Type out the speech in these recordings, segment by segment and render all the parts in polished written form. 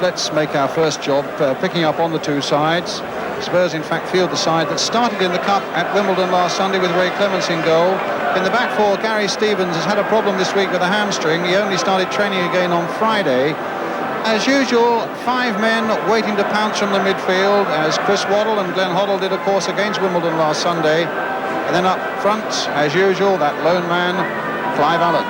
Let's make our first job picking up on the two sides. Spurs, in fact, field the side that started in the Cup at Wimbledon last Sunday with Ray Clements in goal. In the back four, Gary Stevens has had a problem this week with a hamstring. He only started training again on Friday. As usual, 5 men waiting to pounce from the midfield, as Chris Waddle and Glenn Hoddle did, of course, against Wimbledon last Sunday. And then up front, as usual, that lone man, Clive Allen.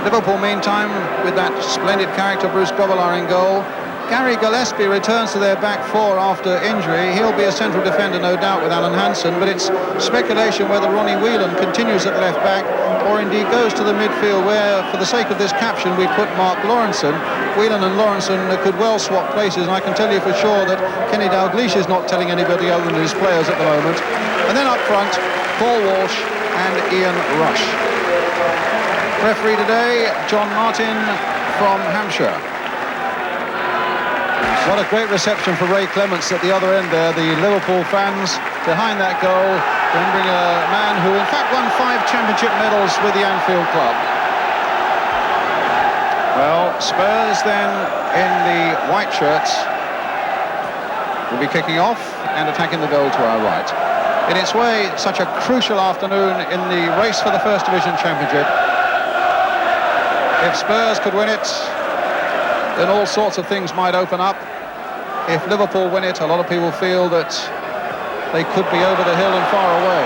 Liverpool, meantime, with that splendid character, Bruce Grobbelaar in goal. Gary Gillespie returns to their back four after injury. He'll be a central defender, no doubt, with Alan Hansen, but it's speculation whether Ronnie Whelan continues at left back or indeed goes to the midfield, where, for the sake of this caption, we put Mark Lawrenson. Whelan and Lawrenson could well swap places, and I can tell you for sure that Kenny Dalglish is not telling anybody other than his players at the moment. And then up front, Paul Walsh and Ian Rush. Referee today, John Martin from Hampshire. What a great reception for Ray Clements at the other end there. The Liverpool fans behind that goal, remembering a man who in fact won 5 championship medals with the Anfield club. Well, Spurs then in the white shirts will be kicking off and attacking the goal to our right. In its way, such a crucial afternoon in the race for the First Division Championship. If Spurs could win it, then all sorts of things might open up. If Liverpool win it, a lot of people feel that they could be over the hill and far away.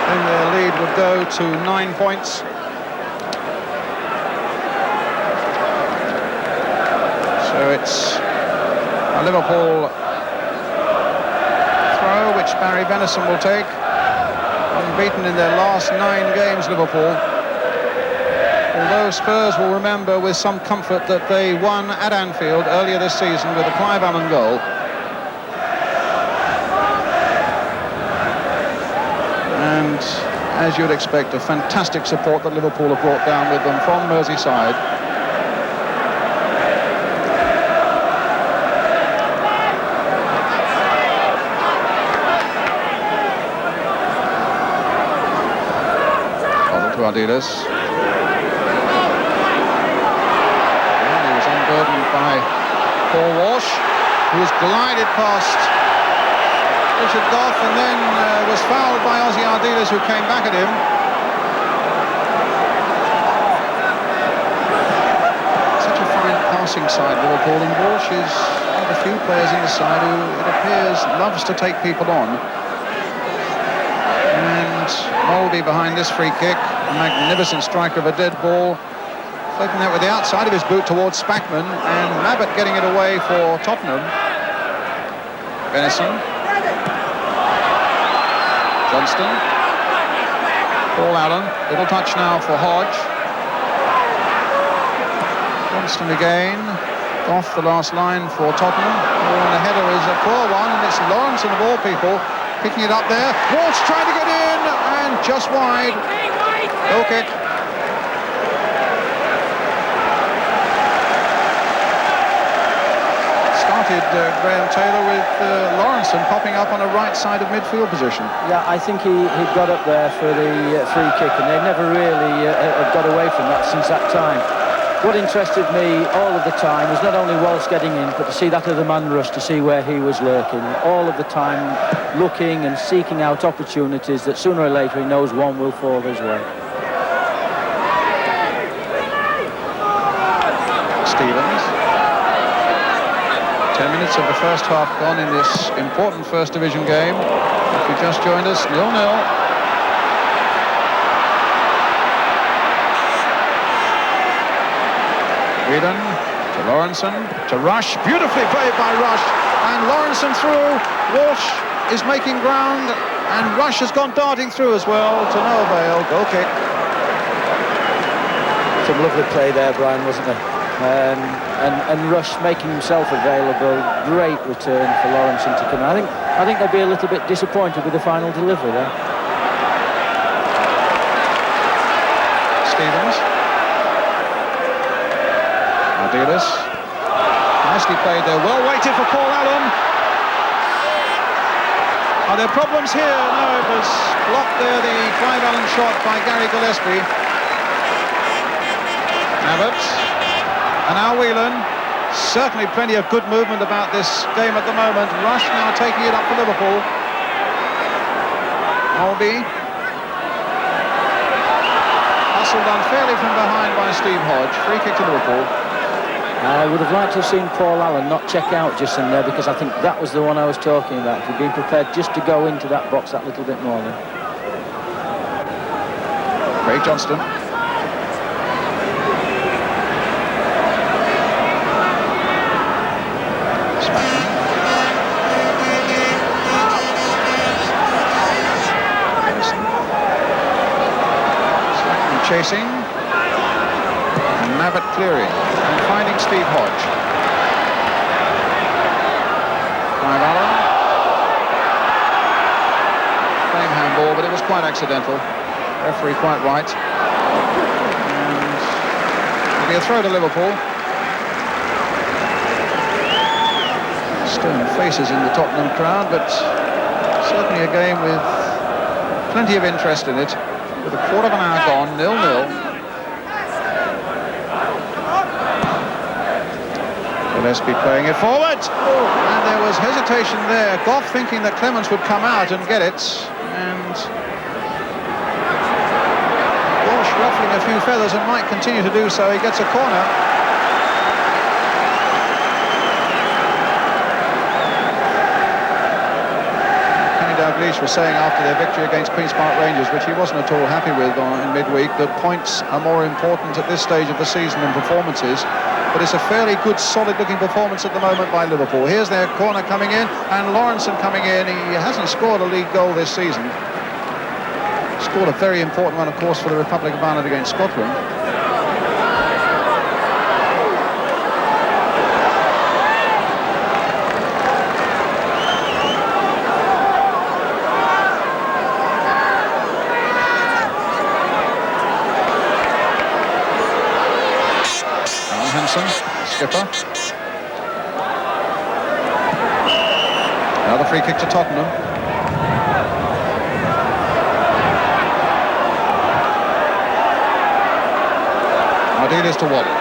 Then their lead would go to 9 points. So it's a Liverpool throw, which Barry Venison will take. Unbeaten in their last 9 games, Liverpool. Although Spurs will remember with some comfort that they won at Anfield earlier this season with a Clive Allen goal. And as you'd expect, a fantastic support that Liverpool have brought down with them from Merseyside. Over to Ardiles. By Paul Walsh, who was glided past Richard Goff and then was fouled by Ozzy Ardiles, who came back at him. Such a fine passing side, Liverpool, and Walsh is one of the few players in the side who, it appears, loves to take people on. And Moldy behind this free kick, a magnificent striker of a dead ball. Taking that with the outside of his boot towards Spackman, and Mabbott getting it away for Tottenham. Venison. Johnston. Paul Allen. Little touch now for Hodge. Johnston again. Off the last line for Tottenham. Oh, and the header is a poor one, and it's Lawrenson of all people picking it up there. Walsh trying to get in, and just wide. Goal kick. Graham Taylor with Lawrenson popping up on a right side of midfield position. Yeah, I think he got up there for the free kick, and they never really have got away from that since that time. What interested me all of the time was not only Walsh getting in, but to see that other man rush, to see where he was lurking. All of the time looking and seeking out opportunities that sooner or later he knows one will fall his way. Stevens. 10 minutes of the first half gone in this important First Division game. If you just joined us, 0-0. Whedon to Lawrenson to Rush. Beautifully played by Rush. And Lawrenson through. Walsh is making ground. And Rush has gone darting through as well to no avail. Goal kick. Some lovely play there, Brian, wasn't there? And Rush making himself available. Great return for Lawrenson to come. I think they'll be a little bit disappointed with the final delivery there. Stevens. Ardiles. Nicely played there. Well waited for Paul Allen. Are there problems here? No, it was blocked there, the Clive Allen shot by Gary Gillespie. Mabbott. And now Whelan. Certainly plenty of good movement about this game at the moment. Rush now taking it up for Liverpool. Molby. Hustled unfairly from behind by Steve Hodge. Free kick to Liverpool. I would have liked to have seen Paul Allen not check out just in there, because I think that was the one I was talking about. If he'd been prepared just to go into that box that little bit more then. Craig Johnston. Chasing, and Nabbit clearing, and finding Steve Hodge. Clive Allen. Same handball, but it was quite accidental. Referee quite right. And it'll be a throw to Liverpool. Stone faces in the Tottenham crowd, but certainly a game with plenty of interest in it. With a quarter of an hour gone, 0-0. Gillespie playing it forward. And there was hesitation there. Goff thinking that Clements would come out and get it. And Walsh ruffling a few feathers and might continue to do so. He gets a corner. Dalglish was saying after their victory against Queen's Park Rangers, which he wasn't at all happy with in midweek, that points are more important at this stage of the season than performances. But it's a fairly good, solid-looking performance at the moment by Liverpool. Here's their corner coming in, and Lawrenson coming in. He hasn't scored a league goal this season. Scored a very important one, of course, for the Republic of Ireland against Scotland. Skipper. Another free kick to Tottenham. Ardiles to Waddle.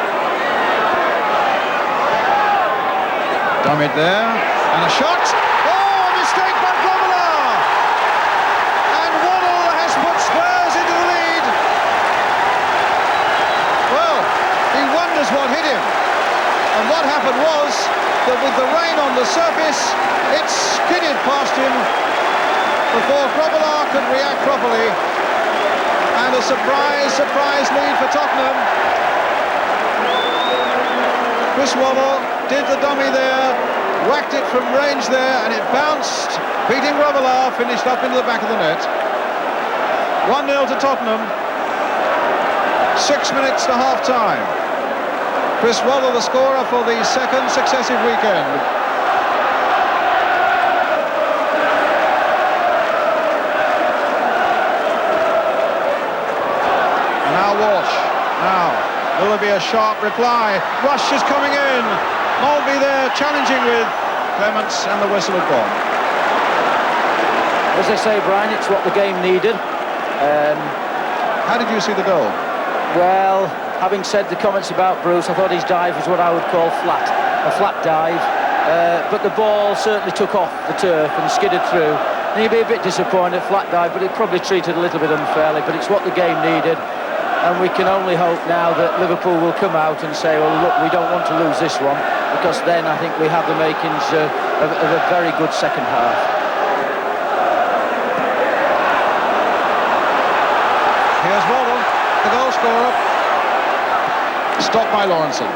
Dummied there, and a shot. Oh, a mistake by Grobbelaar! And Waddle has put Spurs into the lead. Well, he wonders what hit him. And what happened was that with the rain on the surface, it skidded past him before Grobbelaar could react properly. And a surprise lead for Tottenham. Chris Waddle did the dummy there, whacked it from range there, and it bounced, beating Grobbelaar, finished up into the back of the net. 1-0 to Tottenham. 6 minutes to half-time. Chris Waddle, the scorer for the second successive weekend. And now Walsh. Now, will there be a sharp reply? Rush is coming in. Molby there, challenging with Clements, and the whistle had gone. As I say, Brian, it's what the game needed. How did you see the goal? Well, having said the comments about Bruce, I thought his dive was what I would call flat, a flat dive. But the ball certainly took off the turf and skidded through. And he'd be a bit disappointed, flat dive, but it probably treated a little bit unfairly. But it's what the game needed. And we can only hope now that Liverpool will come out and say, well, look, we don't want to lose this one, because then I think we have the makings of a very good second half. Here's Waddle, the goal scorer. Stopped by Lawrenson.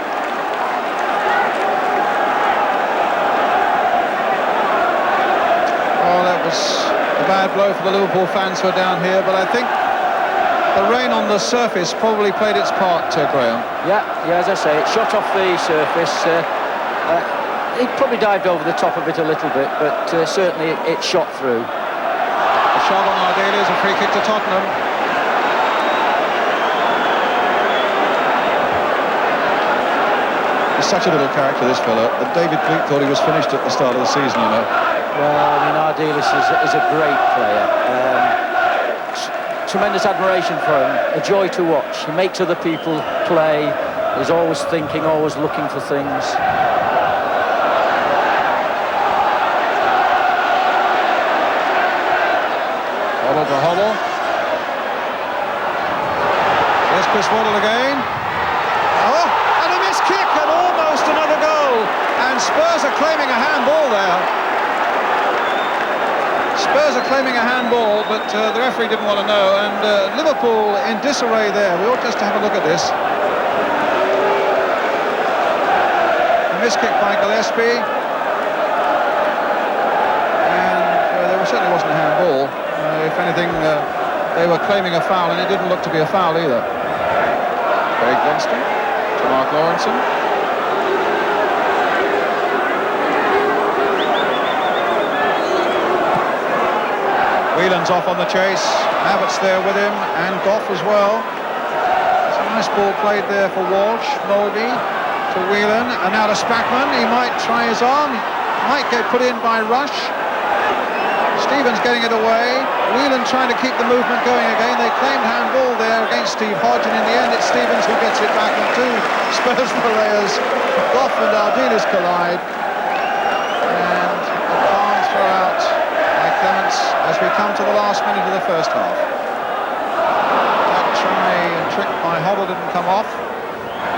Oh, that was a bad blow for the Liverpool fans who are down here, but I think the rain on the surface probably played its part, Graham. Yeah, as I say, it shot off the surface. He probably dived over the top of it a little bit, but certainly it shot through. A shot on Ardiles, a free kick to Tottenham. He's such a little character, this fella. David Pleat thought he was finished at the start of the season, you know. Well, I mean, Ardiles is a great player. Tremendous admiration for him, a joy to watch. He makes other people play. He's always thinking, always looking for things. Hoddle to Hoddle. There's Chris Waddle again. Oh, and a missed kick and almost another goal. And Spurs are claiming a handball there. Spurs are claiming a handball, but the referee didn't want to know. And Liverpool in disarray there. We ought just to have a look at this. A missed kick by Gillespie. And there certainly wasn't a handball. If anything, they were claiming a foul, and it didn't look to be a foul either. Craig Dunstan to Mark Lawrenson. Whelan's off on the chase. Abbott's there with him, and Goff as well. It's a nice ball played there for Walsh. Mulvey to Whelan, and now to Spackman. He might try his arm. Might get put in by Rush. Stevens getting it away. Whelan trying to keep the movement going again. They claimed handball there against Steve Hodge, and in the end it's Stevens who gets it back, and two Spurs players, Goff and Ardiles, collide. And a palm throw out by Clements as we come to the last minute of the first half. That try and trick by Hoddle didn't come off.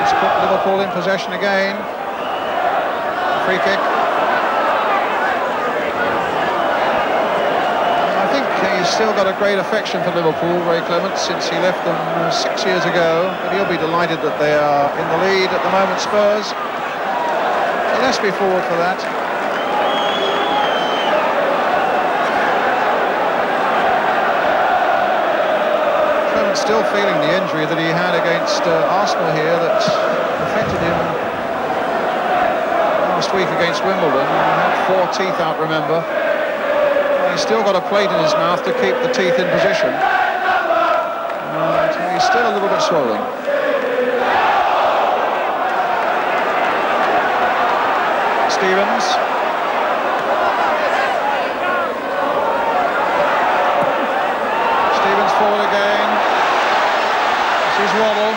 It's put Liverpool in possession again. Free kick. He's still got a great affection for Liverpool, Ray Clements, since he left them 6 years ago. But he'll be delighted that they are in the lead at the moment, Spurs. Gillespie forward for that. Clements still feeling the injury that he had against Arsenal here that affected him last week against Wimbledon. He had 4 teeth out, remember. He's still got a plate in his mouth to keep the teeth in position. And he's still a little bit swollen. Stevens. Stevens forward again. This is Waddle.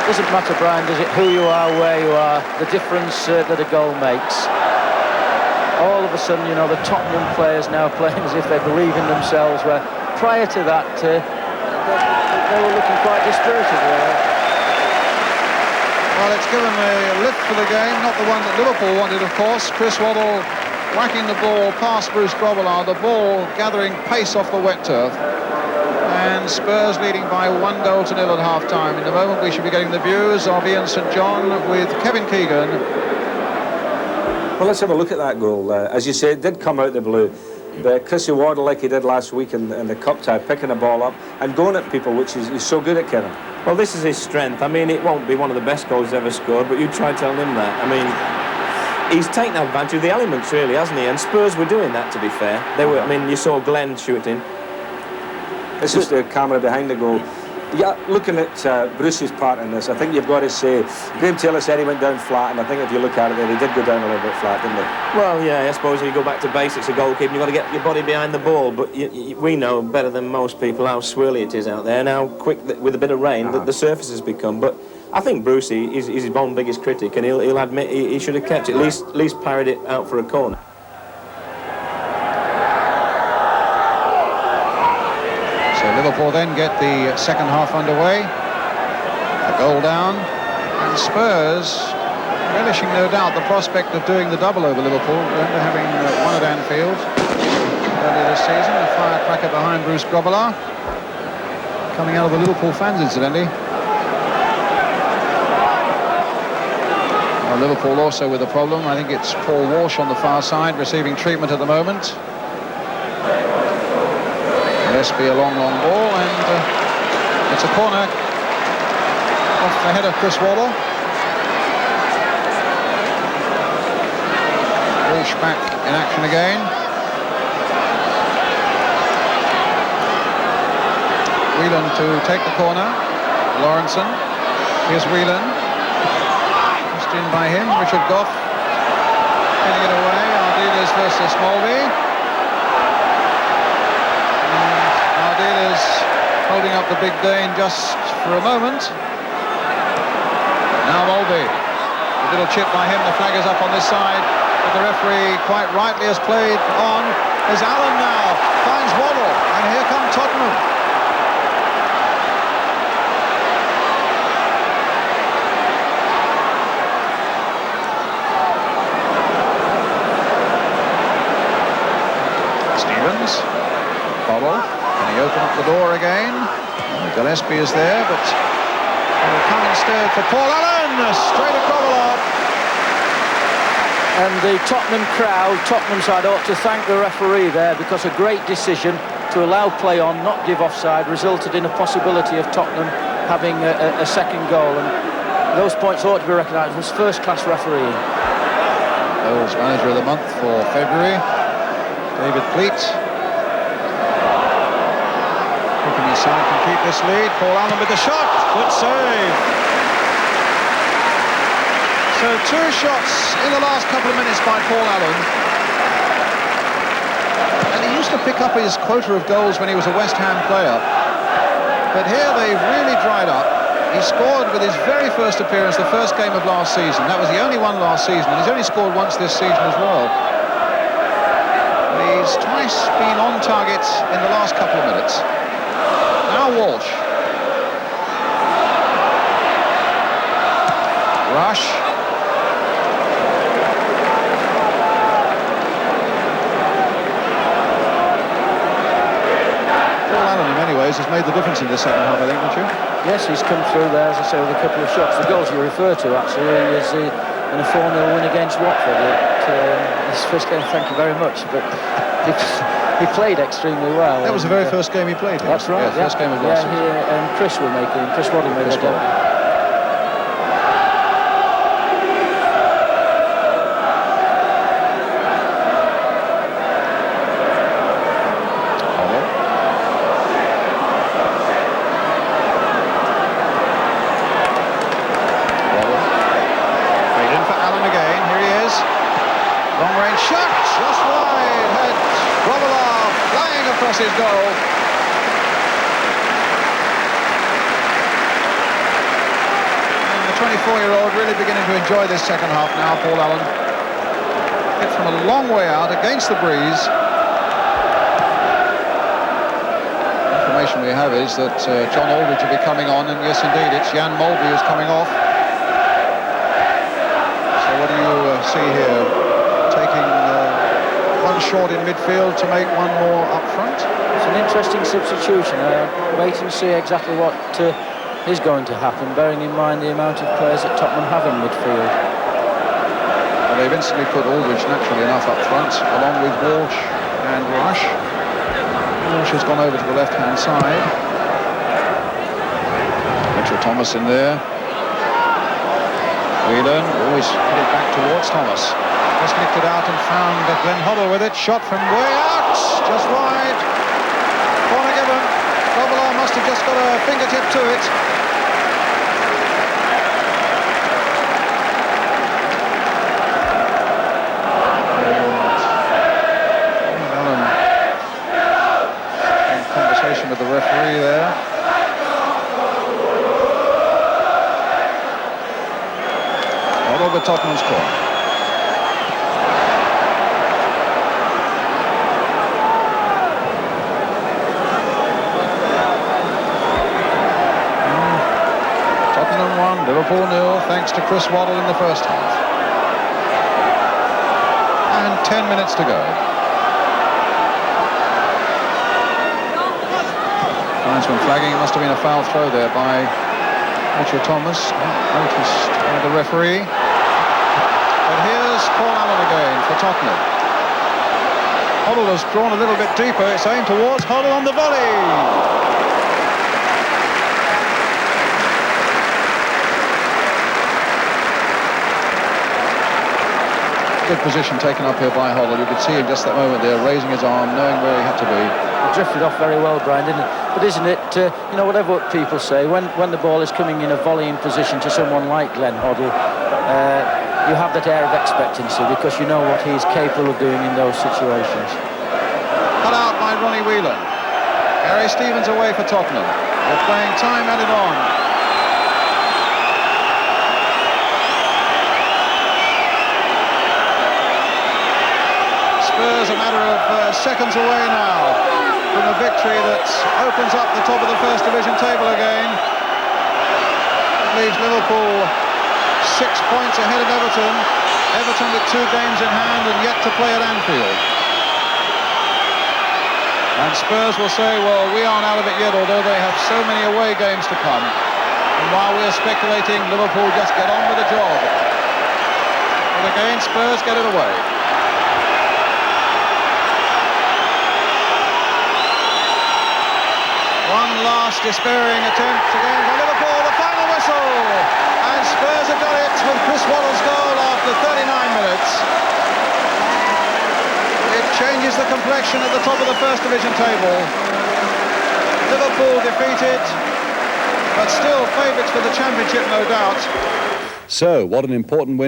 Doesn't matter, Brian, does it, who you are, where you are, the difference that a goal makes. All of a sudden, you know, the Tottenham players now playing as if they believe in themselves, where prior to that, they were looking quite dispirited. Well, it's given a lift for the game, not the one that Liverpool wanted, of course. Chris Waddle whacking the ball past Bruce Grobbelaar, the ball gathering pace off the wet turf. And Spurs leading by 1-0 at half-time. In a moment we should be getting the views of Ian St John with Kevin Keegan. Well, let's have a look at that goal. As you say, it did come out the blue. But Chrissy Waddle, like he did last week in the cup tie, picking the ball up and going at people, which he's so good at, Kevin. Well, this is his strength. I mean, it won't be one of the best goals ever scored, but you try telling him that. I mean, he's taken advantage of the elements, really, hasn't he? And Spurs were doing that, to be fair. They were. I mean, you saw Glenn shooting. This is the camera behind the goal. Yeah, looking at Bruce's part in this, I think you've got to say, Graham Taylor said he went down flat, and I think if you look at it there, he did go down a little bit flat, didn't he? Well, yeah, I suppose if you go back to basics of goalkeeping, you've got to get your body behind the ball, but we know better than most people how swirly it is out there, and how quick, with a bit of rain, the surface has become. But I think Brucey is his own biggest critic, and he'll admit he should have kept it, at least parried it out for a corner. Liverpool then get the second half underway. A goal down, and Spurs relishing, no doubt, the prospect of doing the double over Liverpool. Remember having won at Anfield earlier this season, a firecracker behind Bruce Grobbelaar, coming out of the Liverpool fans, incidentally. Well, Liverpool also with a problem. I think it's Paul Walsh on the far side receiving treatment at the moment. Gillespie, a long ball, and it's a corner off the head of Chris Waddle. Walsh back in action again. Whelan to take the corner. Lawrenson. Here's Whelan. Just in by him. Richard Goff getting it away. Ardiles versus Mulvey. Ardiles holding up the big Dane just for a moment. Now Mulby. A little chip by him. The flag is up on this side. But the referee quite rightly has played on. There's Allen now. Finds Waddle. And here come Tottenham. Stevens. Bobble. Can he open up the door again? Gillespie is there, but will come instead for Paul Allen. Straight at Grobbelaar. And the Tottenham crowd, Tottenham side, ought to thank the referee there, because a great decision to allow play on, not give offside, resulted in a possibility of Tottenham having a second goal. And those points ought to be recognised. It was first-class refereeing. Bell's manager of the month for February, David Pleat. Hoping his side can keep this lead. Paul Allen with the shot. Good save. So 2 shots in the last couple of minutes by Paul Allen. And he used to pick up his quota of goals when he was a West Ham player. But here they've really dried up. He scored with his very first appearance, the first game of last season. That was the only one last season, and he's only scored once this season as well. And he's twice been on target in the last couple of minutes. Now Walsh. Rush. In many ways has made the difference in this second half, I think, don't you? Yes, he's come through there, as I say, with a couple of shots. The goals you refer to, actually, is in a 4-0 win against Watford. His first game, thank you very much, but he played extremely well. That was the very first game he played. That's right. Yeah, first game of last season. And Chris Waddle made the debut. His goal. And the 24-year-old really beginning to enjoy this second half now, Paul Allen. Hit from a long way out against the breeze. Information we have is that John Aldridge will be coming on, and yes indeed it's Jan Mulby who's coming off. So what do you see here? Taking one short in midfield to make one more up front. It's an interesting substitution. Wait and see exactly what is going to happen, bearing in mind the amount of players that Tottenham have in midfield. Well, they've instantly put Aldridge naturally enough up front, along with Walsh and Rush. Walsh has gone over to the left-hand side. Mitchell Thomas in there. Whelan always put it back towards Thomas. Just nicked it out and found Glenn Hoddle with it. Shot from way out, just wide. Corner given. Grobbelaar must have just got a fingertip to it. Allen in conversation with the referee there. Hoddle with Tottenham's corner. Liverpool 0, thanks to Chris Waddle in the first half. And 10 minutes to go. Linesman flagging. It must have been a foul throw there by Mitchell Thomas. Noticed by the referee. But here's Paul Allen again for Tottenham. Hoddle has drawn a little bit deeper. It's aimed towards Hoddle on the volley. Good position taken up here by Hoddle. You could see him just that moment there, raising his arm, knowing where he had to be. It drifted off very well, Brian, didn't it? But isn't it, you know, whatever people say, when the ball is coming in a volleying position to someone like Glenn Hoddle, you have that air of expectancy because you know what he's capable of doing in those situations. Cut out by Ronnie Whelan. Gary Stevens away for Tottenham. They're playing time added on. Spurs a matter of seconds away now from a victory that opens up the top of the First Division table again. It leaves Liverpool 6 points ahead of Everton. Everton with 2 games in hand and yet to play at Anfield. And Spurs will say, well, we aren't out of it yet, although they have so many away games to come. And while we're speculating, Liverpool just get on with the job. But again, Spurs get it away. One last despairing attempt again for Liverpool, the final whistle. And Spurs have got it with Chris Waddle's goal after 39 minutes. It changes the complexion at the top of the First Division table. Liverpool defeated, but still favourites for the championship, no doubt. So, what an important win.